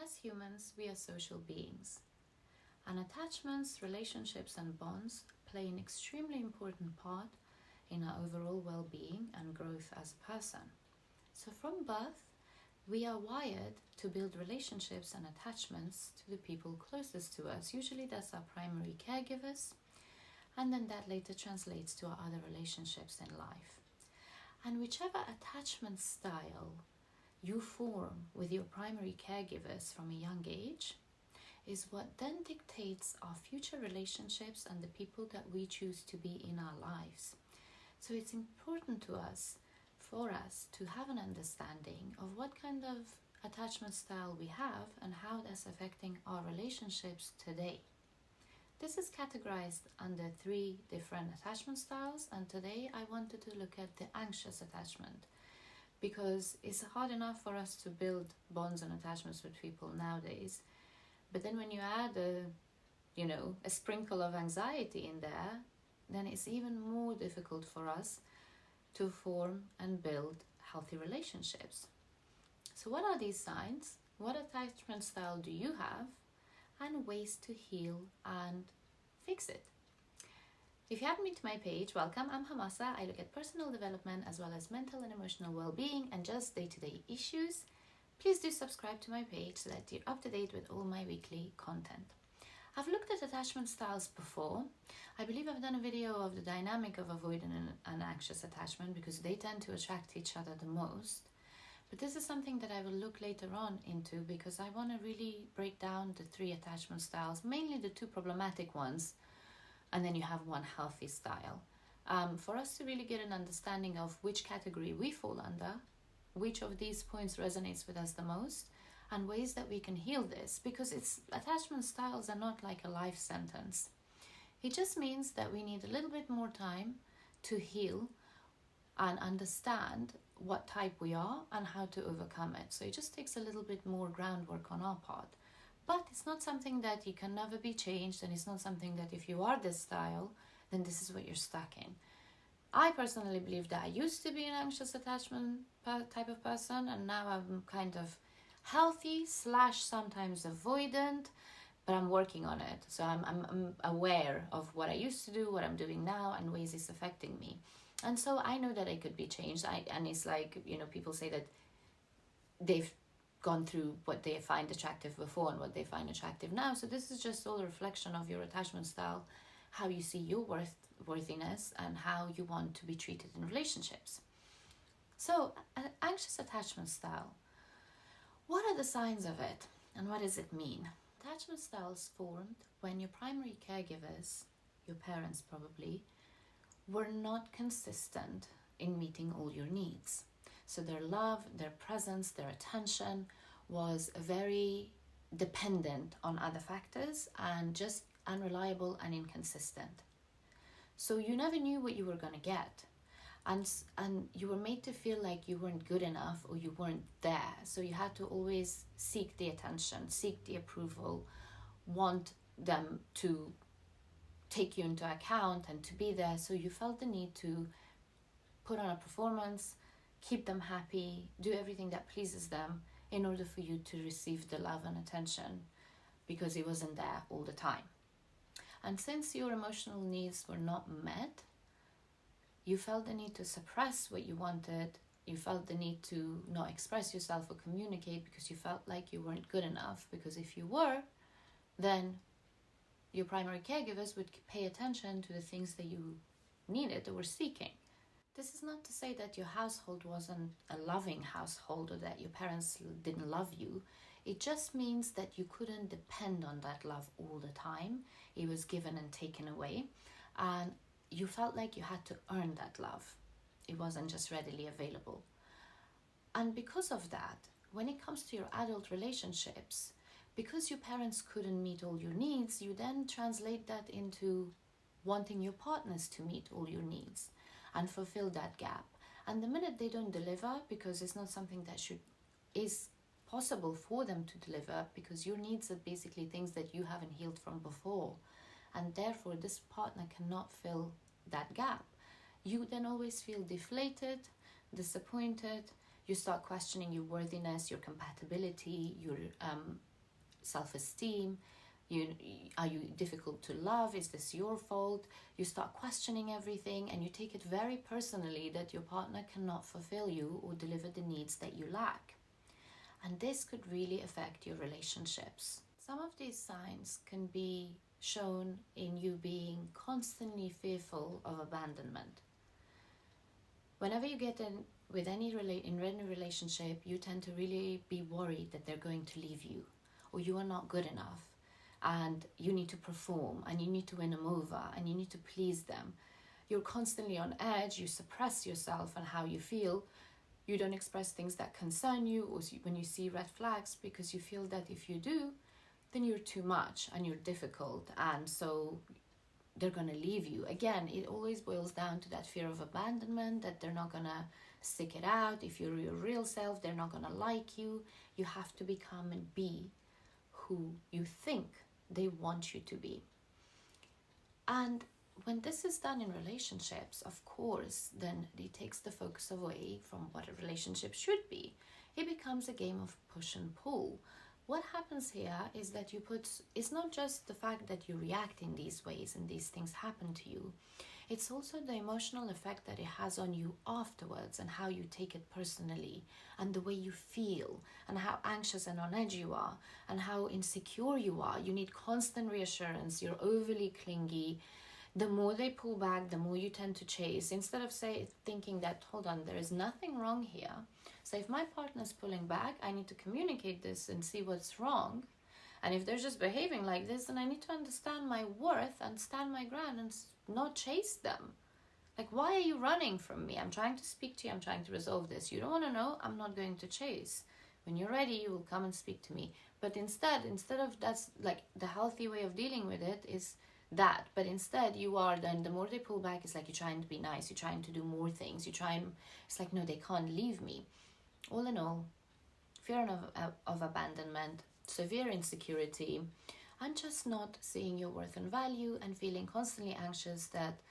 As humans, we are social beings, and attachments, relationships, and bonds play an extremely important part in our overall well-being and growth as a person. So from birth, we are wired to build relationships and attachments to the people closest to us. Usually that's our primary caregivers, and then that later translates to our other relationships in life. And whichever attachment style you form with your primary caregivers from a young age is what then dictates our future relationships and the people that we choose to be in our lives. So it's important for us to have an understanding of what kind of attachment style we have and how that's affecting our relationships today. This is categorized under 3 different attachment styles, and today I wanted to look at the anxious attachment, because it's hard enough for us to build bonds and attachments with people nowadays. But then when you add a sprinkle of anxiety in there, then it's even more difficult for us to form and build healthy relationships. So what are these signs? What attachment style do you have? And ways to heal and fix it. If you haven't been to my page, welcome. I'm Hamasa. I look at personal development as well as mental and emotional well-being and just day-to-day issues. Please do subscribe to my page so that you're up to date with all my weekly content. I've looked at attachment styles before. I believe I've done a video of the dynamic of avoidant and anxious attachment because they tend to attract each other the most. But this is something that I will look later on into because I want to really break down the 3 attachment styles, mainly the 2 problematic ones, and then you have one healthy style. For us to really get an understanding of which category we fall under, which of these points resonates with us the most, and ways that we can heal this, because attachment styles are not like a life sentence. It just means that we need a little bit more time to heal and understand what type we are and how to overcome it. So it just takes a little bit more groundwork on our part. But it's not something that you can never be changed, and it's not something that if you are this style, then this is what you're stuck in. I personally believe that I used to be an anxious attachment type of person, and now I'm kind of healthy / sometimes avoidant, but I'm working on it. So I'm aware of what I used to do, what I'm doing now, and ways it's affecting me. And so I know that it could be changed. And it's like, people say that they've gone through what they find attractive before and what they find attractive now. So this is just all a reflection of your attachment style, how you see your worthiness and how you want to be treated in relationships. So an anxious attachment style, what are the signs of it and what does it mean? Attachment styles formed when your primary caregivers, your parents probably, were not consistent in meeting all your needs. So their love, their presence, their attention was very dependent on other factors and just unreliable and inconsistent. So you never knew what you were going to get. And you were made to feel like you weren't good enough or you weren't there. So you had to always seek the attention, seek the approval, want them to take you into account and to be there. So you felt the need to put on a performance, keep them happy, do everything that pleases them in order for you to receive the love and attention, because it wasn't there all the time. And since your emotional needs were not met, you felt the need to suppress what you wanted. You felt the need to not express yourself or communicate because you felt like you weren't good enough. Because if you were, then your primary caregivers would pay attention to the things that you needed or were seeking. This is not to say that your household wasn't a loving household or that your parents didn't love you. It just means that you couldn't depend on that love all the time. It was given and taken away. And you felt like you had to earn that love. It wasn't just readily available. And because of that, when it comes to your adult relationships, because your parents couldn't meet all your needs, you then translate that into wanting your partners to meet all your needs and fulfill that gap. And the minute they don't deliver, because it's not something that is possible for them to deliver, because your needs are basically things that you haven't healed from before, and therefore this partner cannot fill that gap, you then always feel deflated, disappointed. You start questioning your worthiness, your compatibility, your self-esteem. Are you difficult to love? Is this your fault? You start questioning everything, and you take it very personally that your partner cannot fulfill you or deliver the needs that you lack. And this could really affect your relationships. Some of these signs can be shown in you being constantly fearful of abandonment. Whenever you get in with any relationship, you tend to really be worried that they're going to leave you, or you are not good enough, and you need to perform, and you need to win them over, and you need to please them. You're constantly on edge. You suppress yourself and how you feel. You don't express things that concern you, or when you see red flags, because you feel that if you do, then you're too much and you're difficult, and so they're going to leave you. Again, it always boils down to that fear of abandonment, that they're not going to stick it out. If you're your real self, they're not going to like you. You have to become and be who you think they want you to be. And when this is done in relationships, of course, then it takes the focus away from what a relationship should be. It becomes a game of push and pull. What happens here is that it's not just the fact that you react in these ways and these things happen to you. It's also the emotional effect that it has on you afterwards, and how you take it personally, and the way you feel, and how anxious and on edge you are, and how insecure you are. You need constant reassurance. You're overly clingy. The more they pull back, the more you tend to chase, instead of thinking that, hold on, there is nothing wrong here. So if my partner's pulling back, I need to communicate this and see what's wrong. And if they're just behaving like this, then I need to understand my worth and stand my ground and not chase them. Like, why are you running from me? I'm trying to speak to you. I'm trying to resolve this. You don't want to know? I'm not going to chase. When you're ready, you will come and speak to me. But instead of that's like the healthy way of dealing with it is that. But instead you are, then the more they pull back, it's like you're trying to be nice. You're trying to do more things. It's like, no, they can't leave me. All in all, fear of abandonment, severe insecurity, and just not seeing your worth and value, and feeling constantly anxious that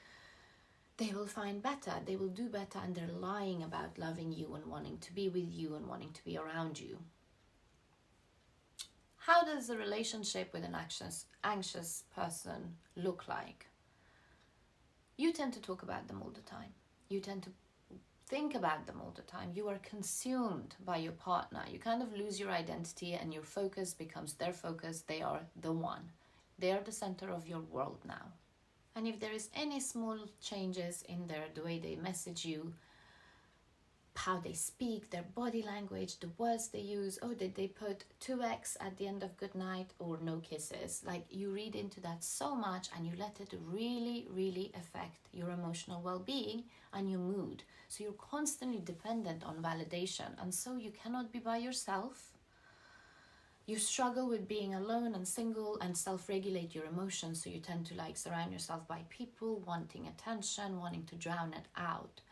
they will find better, they will do better, and they're lying about loving you and wanting to be with you and wanting to be around you. How does a relationship with an anxious person look like? You tend to talk about them all the time. You tend to think about them all the time. You are consumed by your partner. You kind of lose your identity, and your focus becomes their focus. They are the one. They are the center of your world now. And if there is any small changes in the way they message you, how they speak, their body language, the words they use, did they put 2x at the end of good night or no kisses? Like, you read into that so much, and you let it really, really affect your emotional well-being and your mood. So you're constantly dependent on validation, and so you cannot be by yourself. You struggle with being alone and single, and self-regulate your emotions, so you tend to surround yourself by people, wanting attention, wanting to drown it out.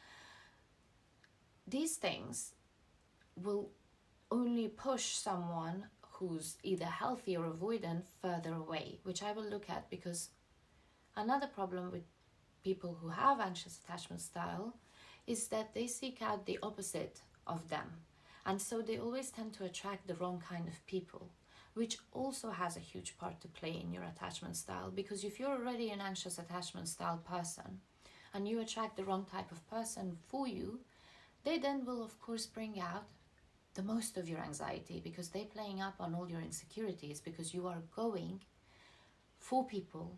These things will only push someone who's either healthy or avoidant further away, which I will look at, because another problem with people who have anxious attachment style is that they seek out the opposite of them. And so they always tend to attract the wrong kind of people, which also has a huge part to play in your attachment style. Because if you're already an anxious attachment style person and you attract the wrong type of person for you, they then will of course bring out the most of your anxiety, because they're playing up on all your insecurities, because you are going for people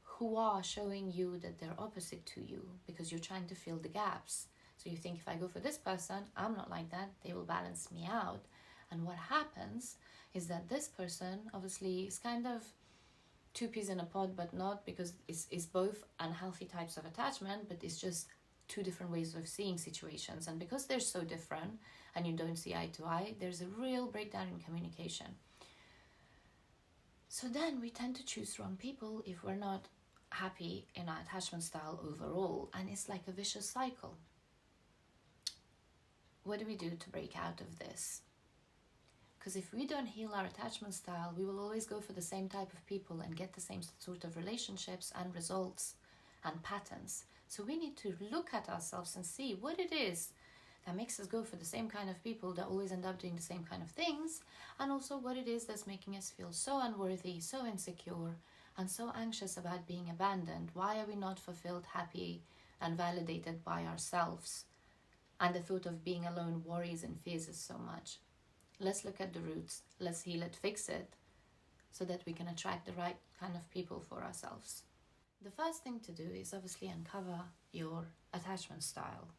who are showing you that they're opposite to you, because you're trying to fill the gaps. So you think, if I go for this person, I'm not like that, they will balance me out. And what happens is that this person obviously is kind of two peas in a pod, but not, because it's both unhealthy types of attachment, but it's just two different ways of seeing situations. And because they're so different and you don't see eye to eye, there's a real breakdown in communication. So then we tend to choose wrong people if we're not happy in our attachment style overall, and it's like a vicious cycle. What do we do to break out of this? Because if we don't heal our attachment style, we will always go for the same type of people and get the same sort of relationships and results and patterns. So we need to look at ourselves and see what it is that makes us go for the same kind of people that always end up doing the same kind of things, and also what it is that's making us feel so unworthy, so insecure, and so anxious about being abandoned. Why are we not fulfilled, happy, and validated by ourselves? And the thought of being alone worries and fears us so much. Let's look at the roots. Let's heal it, fix it, so that we can attract the right kind of people for ourselves. The first thing to do is obviously uncover your attachment style.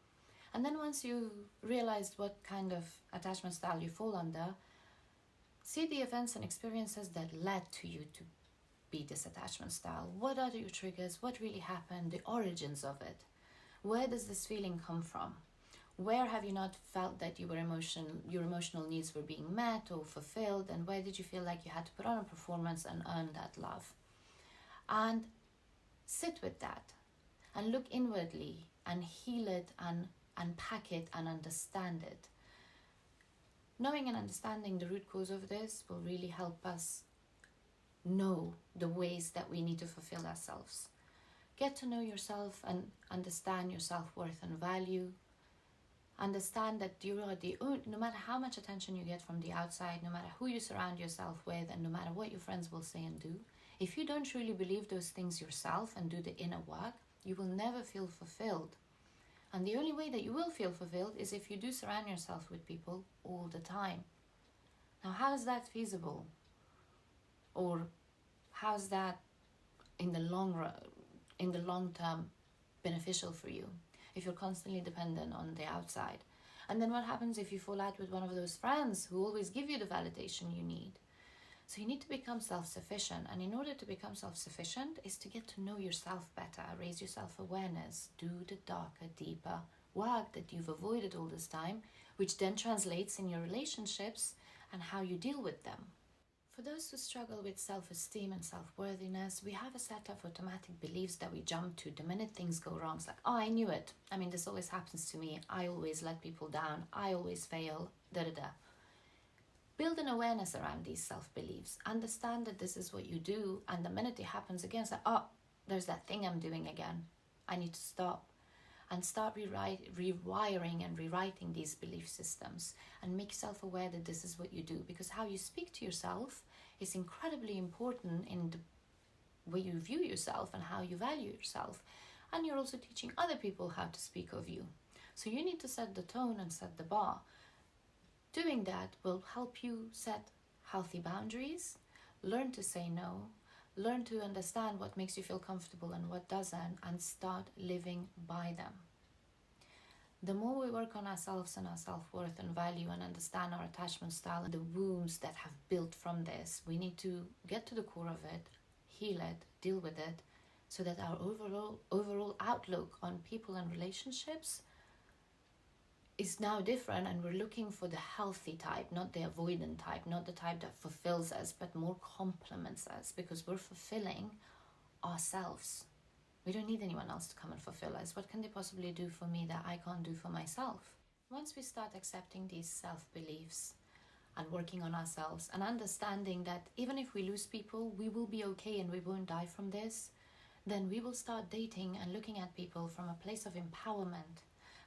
And then once you realized what kind of attachment style you fall under, see the events and experiences that led to you to be this attachment style. What are your triggers? What really happened? The origins of it. Where does this feeling come from? Where have you not felt that your emotional needs were being met or fulfilled? And where did you feel like you had to put on a performance and earn that love? And sit with that and look inwardly and heal it and unpack it and understand it. Knowing and understanding the root cause of this will really help us know the ways that we need to fulfill ourselves. Get to know yourself and understand your self-worth and value. Understand that you are no matter how much attention you get from the outside, no matter who you surround yourself with, and no matter what your friends will say and do, if you don't truly believe those things yourself and do the inner work, you will never feel fulfilled. And the only way that you will feel fulfilled is if you do surround yourself with people all the time. Now, how is that feasible? Or how's that in the long term beneficial for you if you're constantly dependent on the outside? And then what happens if you fall out with one of those friends who always give you the validation you need? So you need to become self-sufficient, and in order to become self-sufficient is to get to know yourself better, raise your self-awareness, do the darker, deeper work that you've avoided all this time, which then translates in your relationships and how you deal with them. For those who struggle with self-esteem and self-worthiness, we have a set of automatic beliefs that we jump to the minute things go wrong. It's like, oh, I knew it. I mean, this always happens to me. I always let people down. I always fail, da-da-da. Build an awareness around these self-beliefs. Understand that this is what you do, and the minute it happens again, it's like, oh, there's that thing I'm doing again. I need to stop. And start rewiring and rewriting these belief systems, and make yourself aware that this is what you do, because how you speak to yourself is incredibly important in the way you view yourself and how you value yourself. And you're also teaching other people how to speak of you. So you need to set the tone and set the bar. Doing that will help you set healthy boundaries, learn to say no, learn to understand what makes you feel comfortable and what doesn't, and start living by them. The more we work on ourselves and our self-worth and value and understand our attachment style and the wounds that have built from this, we need to get to the core of it, heal it, deal with it, so that our overall outlook on people and relationships is now different, and we're looking for the healthy type, not the avoidant type, not the type that fulfills us, but more complements us, because we're fulfilling ourselves. We don't need anyone else to come and fulfill us. What can they possibly do for me that I can't do for myself? Once we start accepting these self-beliefs and working on ourselves and understanding that even if we lose people, we will be okay and we won't die from this, then we will start dating and looking at people from a place of empowerment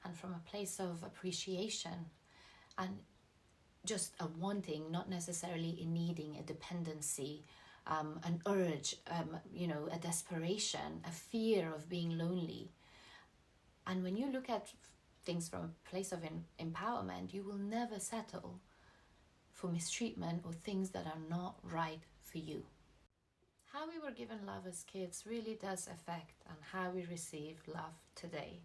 and from a place of appreciation and just a wanting, not necessarily a needing, a dependency, an urge, a desperation, a fear of being lonely. And when you look at things from a place of empowerment, you will never settle for mistreatment or things that are not right for you. How we were given love as kids really does affect on how we receive love today.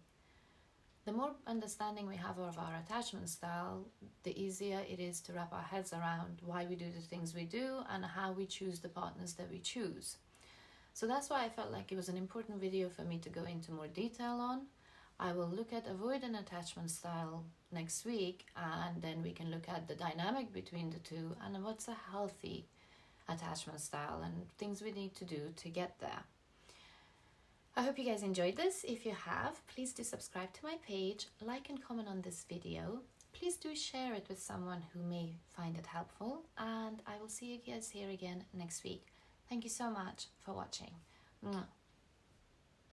The more understanding we have of our attachment style, the easier it is to wrap our heads around why we do the things we do and how we choose the partners that we choose. So that's why I felt like it was an important video for me to go into more detail on. I will look at avoidant attachment style next week, and then we can look at the dynamic between the two and what's a healthy attachment style and things we need to do to get there. I hope you guys enjoyed this. If you have, please do subscribe to my page, like and comment on this video. Please do share it with someone who may find it helpful, and I will see you guys here again next week. Thank you so much for watching. Mwah.